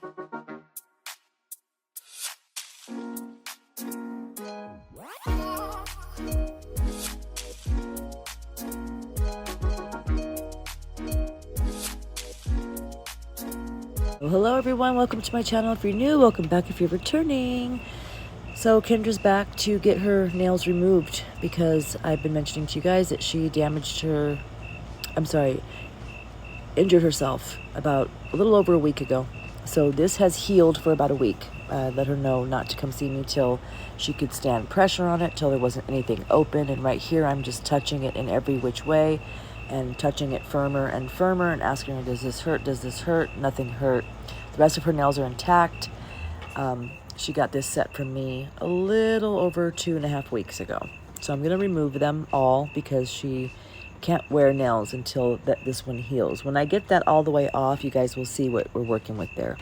Well, hello everyone, welcome to my channel. If you're new, welcome back if you're returning. So Kendra's back to get her nails removed because I've been mentioning to you guys that she injured herself about a little over a week ago. So this has healed for about a week. Let her know not to come see me till she could stand pressure on it, till there wasn't anything open. And right here I'm just touching it in every which way and touching it firmer and firmer and asking her, does this hurt? Does this hurt? Nothing hurt. The rest of her nails are intact. She got this set from me a little over 2.5 weeks ago. So I'm going to remove them all because she can't wear nails until this one heals. When I get that all the way off, you guys will see what we're working with there.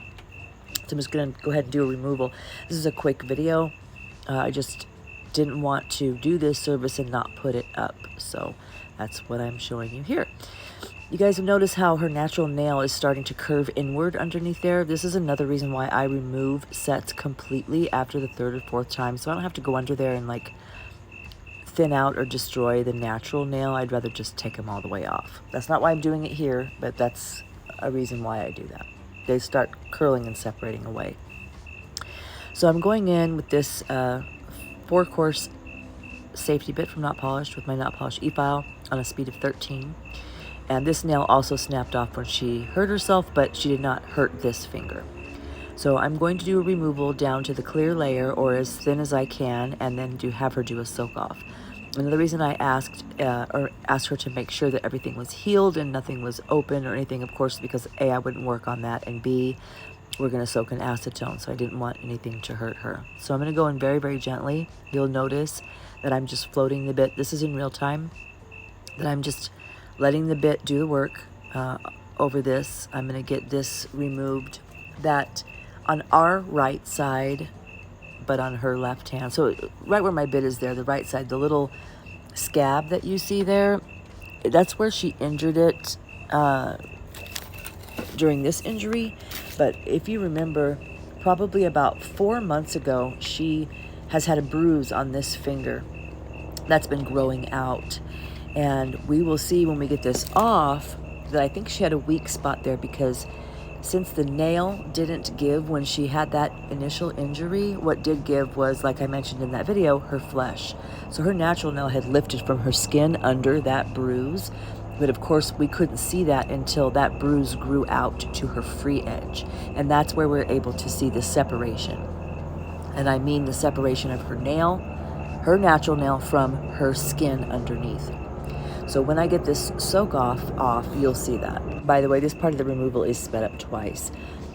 So I'm just going to go ahead and do a removal. This is a quick video. I just didn't want to do this service and not put it up. So that's what I'm showing you here. You guys have noticed how her natural nail is starting to curve inward underneath there. This is another reason why I remove sets completely after the 3rd or 4th time. So I don't have to go under there and like thin out or destroy the natural nail. I'd rather just take them all the way off. That's not why I'm doing it here, but that's a reason why I do that. They start curling and separating away. So I'm going in with this 4-course safety bit from Not Polished with my Not Polished e-file on a speed of 13. And this nail also snapped off when she hurt herself, but she did not hurt this finger. So I'm going to do a removal down to the clear layer or as thin as I can, and then have her do a soak off. Another reason I asked her to make sure that everything was healed and nothing was open or anything, of course, because A, I wouldn't work on that, and B, we're going to soak in acetone, so I didn't want anything to hurt her. So I'm going to go in very, very gently. You'll notice that I'm just floating the bit. This is in real time. That I'm just letting the bit do the work over this. I'm going to get this removed. That on our right side, but on her left hand. So right where my bit is there, the right side, the little scab that you see there, that's where she injured it during this injury. But if you remember, probably about 4 months ago, she has had a bruise on this finger that's been growing out. And we will see when we get this off that I think she had a weak spot there, because since the nail didn't give when she had that initial injury, what did give was, like I mentioned in that video, her flesh. So her natural nail had lifted from her skin under that bruise. But of course, we couldn't see that until that bruise grew out to her free edge. And that's where we're able to see the separation. And I mean the separation of her nail, her natural nail, from her skin underneath. So when I get this soak off, you'll see that. By the way, this part of the removal is sped up twice.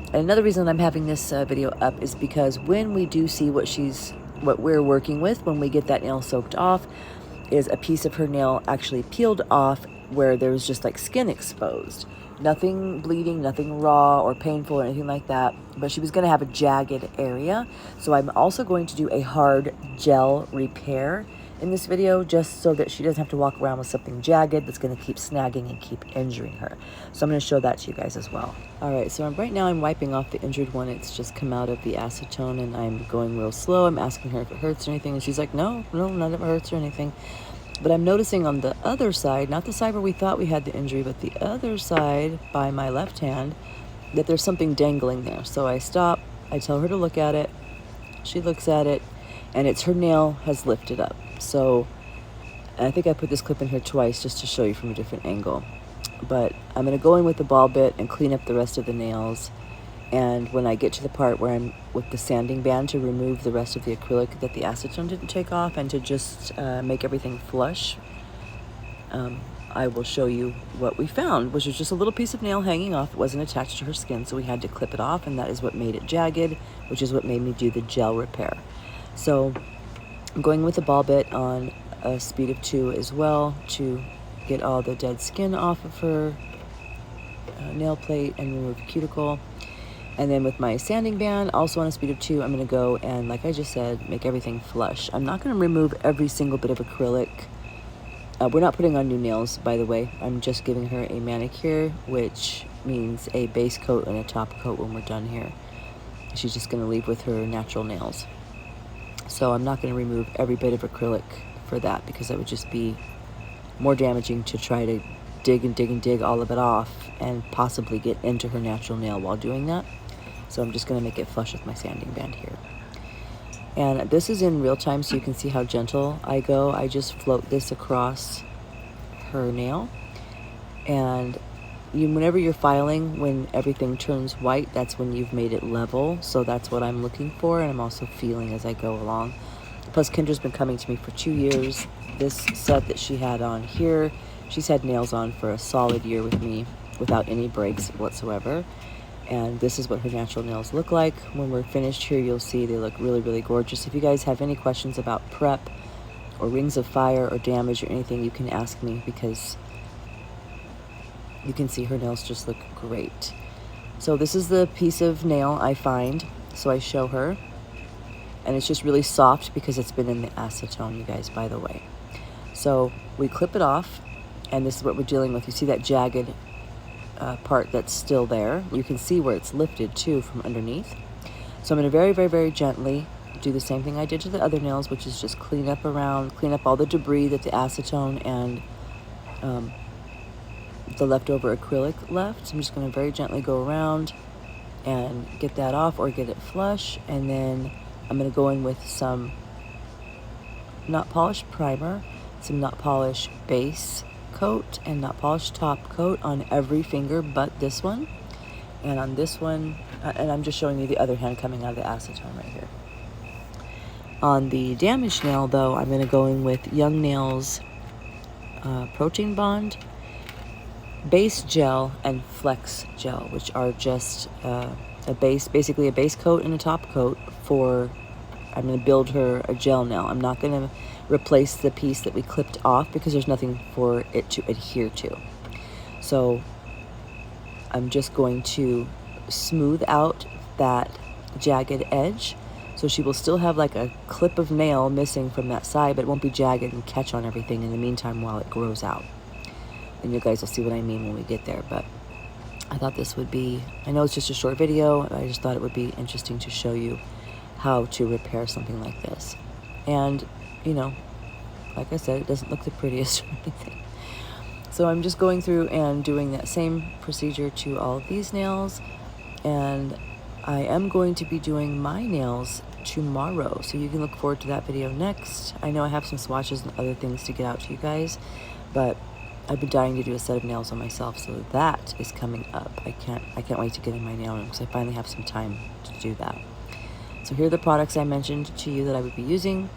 And another reason I'm having this video up is because when we do see what we're working with, when we get that nail soaked off, is a piece of her nail actually peeled off where there was just like skin exposed. Nothing bleeding, nothing raw or painful or anything like that, but she was going to have a jagged area. So I'm also going to do a hard gel repair in this video, just so that she doesn't have to walk around with something jagged that's going to keep snagging and keep injuring her. So I'm going to show that to you guys as well. Alright, so right now I'm wiping off the injured one. It's just come out of the acetone and I'm going real slow. I'm asking her if it hurts or anything, and she's like, no, none of it hurts or anything. But I'm noticing on the other side, not the side where we thought we had the injury, but the other side by my left hand, that there's something dangling there. So I stop, I tell her to look at it, she looks at it, and it's her nail has lifted up. So I think I put this clip in here twice just to show you from a different angle. But I'm going to go in with the ball bit and clean up the rest of the nails. And when I get to the part where I'm with the sanding band to remove the rest of the acrylic that the acetone didn't take off, and to just make everything flush, I will show you what we found, which is just a little piece of nail hanging off. It wasn't attached to her skin, so we had to clip it off, and that is what made it jagged, which is what made me do the gel repair. So I'm going with the ball bit on a speed of 2 as well to get all the dead skin off of her nail plate and remove the cuticle. And then with my sanding band, also on a speed of 2, I'm going to go and, like I just said, make everything flush. I'm not going to remove every single bit of acrylic. We're not putting on new nails, by the way. I'm just giving her a manicure, which means a base coat and a top coat when we're done here. She's just going to leave with her natural nails. So I'm not going to remove every bit of acrylic for that, because that would just be more damaging to try to dig and dig and dig all of it off and possibly get into her natural nail while doing that. So I'm just going to make it flush with my sanding band here. And this is in real time, so you can see how gentle I go. I just float this across her nail. And whenever you're filing, when everything turns white, that's when you've made it level. So that's what I'm looking for, and I'm also feeling as I go along. Plus, Kendra's been coming to me for 2 years. This set that she had on here, she's had nails on for a solid year with me without any breaks whatsoever. And this is what her natural nails look like. When we're finished here, you'll see they look really, really gorgeous. If you guys have any questions about prep or rings of fire or damage or anything, you can ask me, because you can see her nails just look great. So this is the piece of nail I find. So I show her. And it's just really soft because it's been in the acetone, you guys, by the way. So we clip it off, and this is what we're dealing with. You see that jagged part that's still there. You can see where it's lifted too from underneath. So I'm going to very, very, very gently do the same thing I did to the other nails, which is just clean up all the debris that the acetone and the leftover acrylic left. So I'm just going to very gently go around and get that off, or get it flush. And then I'm going to go in with some not polished primer, some not polished base coat, and not polished top coat on every finger but this one. And on this one, and I'm just showing you the other hand coming out of the acetone right here. On the damaged nail, though, I'm going to go in with Young Nails Protein Bond, Base Gel, and Flex Gel, which are just basically a base coat and a top coat for, I'm going to build her a gel nail. I'm not going to replace the piece that we clipped off because there's nothing for it to adhere to. So I'm just going to smooth out that jagged edge. So she will still have like a clip of nail missing from that side, but it won't be jagged and catch on everything in the meantime while it grows out. And you guys will see what I mean when we get there. But I thought this would be, I know it's just a short video, I just thought it would be interesting to show you how to repair something like this. And, you know, like I said, it doesn't look the prettiest or anything. So I'm just going through and doing that same procedure to all of these nails. And I am going to be doing my nails tomorrow, so you can look forward to that video next. I know I have some swatches and other things to get out to you guys, but I've been dying to do a set of nails on myself, so that is coming up. I can't wait to get in my nail room because I finally have some time to do that. So here are the products I mentioned to you that I would be using.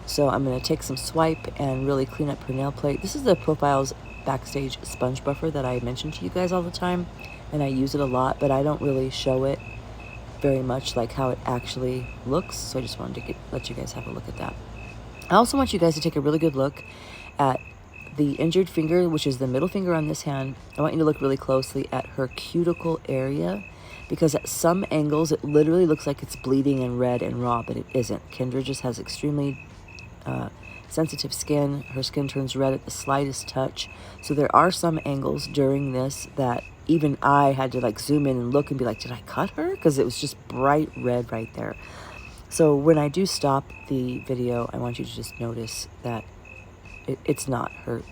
So I'm going to take some swipe and really clean up her nail plate. This is the Profiles Backstage Sponge Buffer that I mentioned to you guys all the time, and I use it a lot, but I don't really show it very much, like how it actually looks. So I just wanted to let you guys have a look at that. I also want you guys to take a really good look at the injured finger, which is the middle finger on this hand. I want you to look really closely at her cuticle area, because at some angles it literally looks like it's bleeding and red and raw, but it isn't. Kendra just has extremely sensitive skin. Her skin turns red at the slightest touch. So there are some angles during this that even I had to like zoom in and look and be like, did I cut her? Because it was just bright red right there. So when I do stop the video, I want you to just notice that it's not hurt.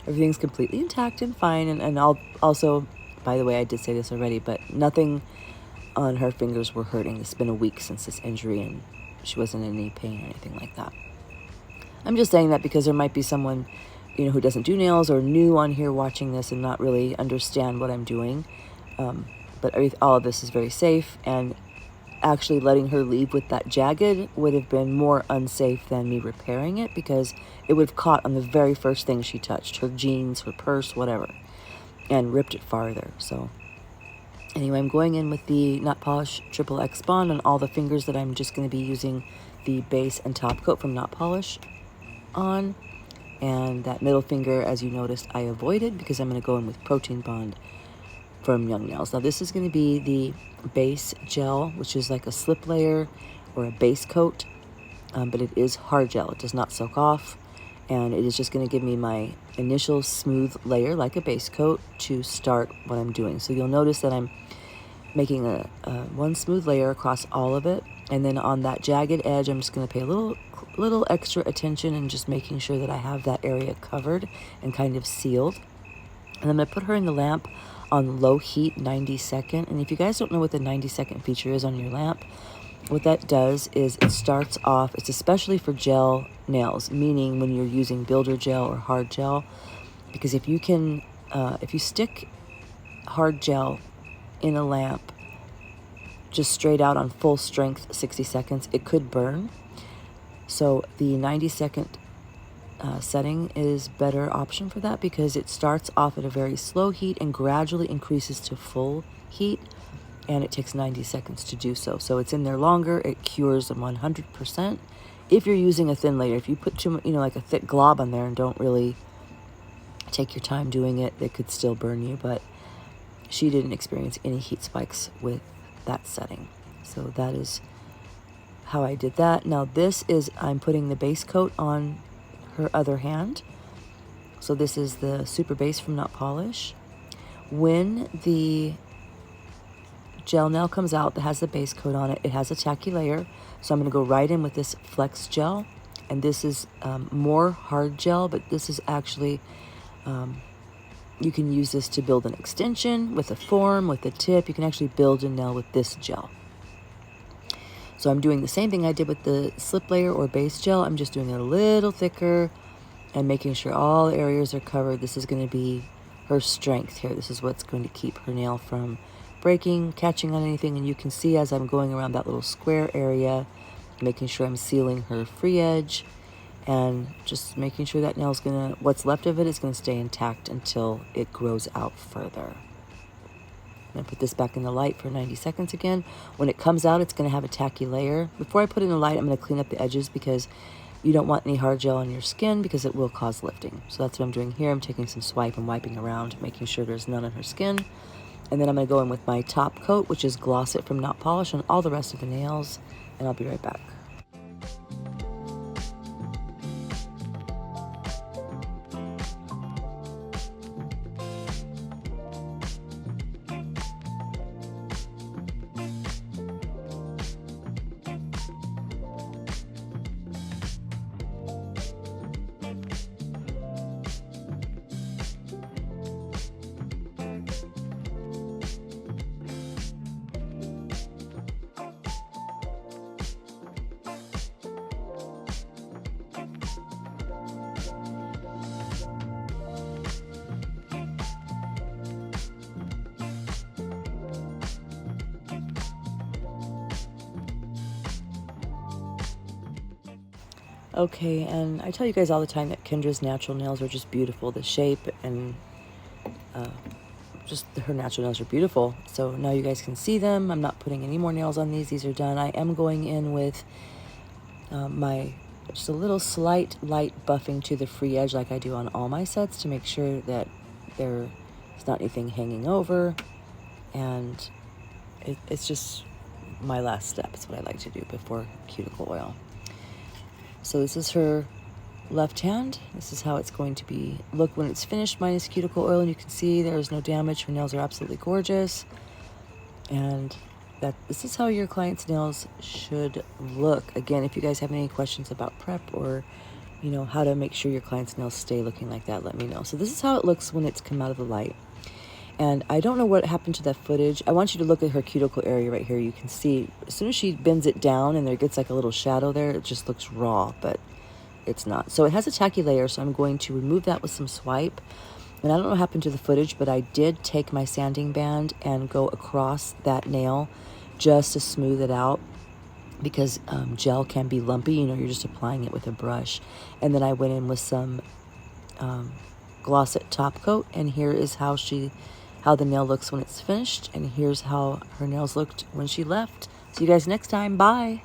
Everything's completely intact and fine. And I'll also, by the way, I did say this already, but nothing on her fingers were hurting. It's been a week since this injury, and she wasn't in any pain or anything like that. I'm just saying that because there might be someone, you know, who doesn't do nails or new on here watching this and not really understand what I'm doing. But all of this is very safe, and actually letting her leave with that jagged would have been more unsafe than me repairing it, because it would have caught on the very first thing she touched, her jeans, her purse, whatever, and ripped it farther. So anyway, I'm going in with the Not Polish Triple X Bond on all the fingers that I'm just going to be using the base and top coat from Not Polish on. And that middle finger, as you noticed, I avoided because I'm going to go in with Protein Bond from Young Nails. Now this is going to be the base gel, which is like a slip layer or a base coat, but it is hard gel. It does not soak off, and it is just going to give me my initial smooth layer like a base coat to start what I'm doing. So you'll notice that I'm making a one smooth layer across all of it. And then on that jagged edge, I'm just going to pay a little extra attention and just making sure that I have that area covered and kind of sealed. And I'm going to put her in the lamp on low heat, 90-second. And if you guys don't know what the 90-second feature is on your lamp, what that does is it starts off, it's especially for gel nails, meaning when you're using builder gel or hard gel, because if you stick hard gel in a lamp just straight out on full strength 60 seconds, it could burn. So the 90-second setting is better option for that, because it starts off at a very slow heat and gradually increases to full heat, and it takes 90 seconds to do so. So it's in there longer, it cures them 100%. If you're using a thin layer, if you put too much, like a thick glob on there and don't really take your time doing it, it could still burn you. But she didn't experience any heat spikes with that setting. So that is how I did that. Now this is, I'm putting the base coat on her other hand. So this is the Super Base from Not Polish. When the gel nail comes out that has the base coat on it, it has a tacky layer. So I'm going to go right in with this Flex Gel. And this is more hard gel, but this is actually, you can use this to build an extension with a form, with a tip. You can actually build a nail with this gel. So I'm doing the same thing I did with the slip layer or base gel. I'm just doing it a little thicker and making sure all areas are covered. This is going to be her strength here. This is what's going to keep her nail from breaking, catching on anything. And you can see as I'm going around that little square area, making sure I'm sealing her free edge and just making sure that nail's gonna, what's left of it is gonna stay intact until it grows out further. I'm gonna put this back in the light for 90 seconds again. When it comes out, it's gonna have a tacky layer. Before I put it in the light, I'm gonna clean up the edges because you don't want any hard gel on your skin because it will cause lifting. So that's what I'm doing here. I'm taking some swipe and wiping around, making sure there's none on her skin. And then I'm gonna go in with my top coat, which is Gloss It from Not Polish, on all the rest of the nails, and I'll be right back. Okay, and I tell you guys all the time that Kendra's natural nails are just beautiful. The shape and just her natural nails are beautiful. So now you guys can see them. I'm not putting any more nails on these. These are done. I am going in with just a little slight light buffing to the free edge like I do on all my sets to make sure that there's not anything hanging over. And it's just my last step. It's what I like to do before cuticle oil. So this is her left hand. This is how it's going to be look when it's finished minus cuticle oil, and you can see there's no damage. Her nails are absolutely gorgeous. And this is how your client's nails should look. Again, if you guys have any questions about prep or how to make sure your client's nails stay looking like that, let me know. So this is how it looks when it's come out of the light. And I don't know what happened to that footage. I want you to look at her cuticle area right here. You can see as soon as she bends it down and there gets like a little shadow there, it just looks raw, but it's not. So it has a tacky layer, so I'm going to remove that with some swipe. And I don't know what happened to the footage, but I did take my sanding band and go across that nail just to smooth it out, because gel can be lumpy. You're just applying it with a brush. And then I went in with some Gloss It top coat, and here is how the nail looks when it's finished, and here's how her nails looked when she left. See you guys next time. Bye.